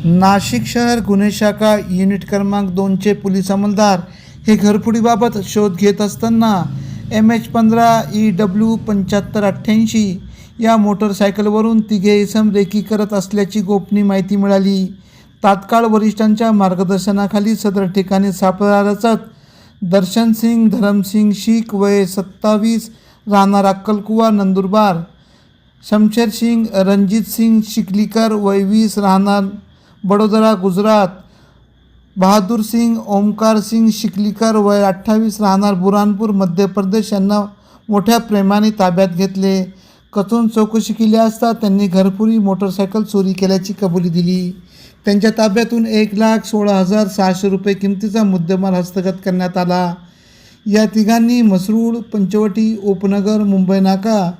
नाशिक शहर गुन्हे शाखा युनिट क्रमांक 2चे पोलीस अंमलदार हे घरफोडीबाबत शोध घेत असताना MH15EW 7588 या मोटरसायकलवरून तिघे इसम रेकी करत असल्याची गोपनीय माहिती मिळाली। तात्काळ वरिष्ठांच्या मार्गदर्शनाखाली सदर ठिकाणी सापळा रचत दर्शन सिंग धरमसिंग शीख वय 27 राहणार अक्कलकुवा नंदुरबार, शमशेर सिंग रणजित सिंग शिकलीकर वय 20 राहणार बडोदरा गुजरात, बहादूर सिंग ओमकार सिंग शिकलीकर वय 28 राहणार बुरहानपूर मध्य प्रदेश यांना मोठ्या प्रेमाने ताब्यात घेतले। कसून चौकशी केली असता त्यांनी घरफोडी मोटरसायकल चोरी केल्याची कबुली दिली। त्यांच्या ताब्यातून 1,16,600 रुपये किमतीचा मुद्देमाल हस्तगत करण्यात आला। या तिघांनी मसरूळ, पंचवटी, उपनगर, मुंबई नाका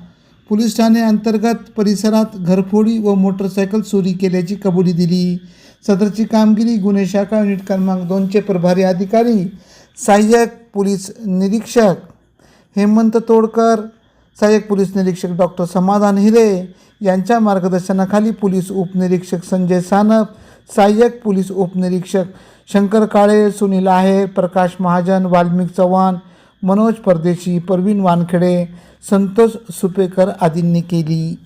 पोलीस ठाणे अंतर्गत परिसरात घरफोडी व मोटरसायकल चोरी केल्याची कबुली दिली। सदरची कामगिरी गुन्हे शाखा युनिट क्रमांक 2चे प्रभारी अधिकारी सहाय्यक पोलीस निरीक्षक हेमंत तोडकर, सहाय्यक पोलीस निरीक्षक डॉक्टर समाधान हिरे यांच्या मार्गदर्शनाखाली पोलीस उपनिरीक्षक संजय सानप, सहाय्यक पोलीस उपनिरीक्षक शंकर काळे, सुनील आहेर, प्रकाश महाजन, वाल्मिक चव्हाण, मनोज परदेशी, परवीन वानखेडे, संतोष सुपेकर आदींनी केली।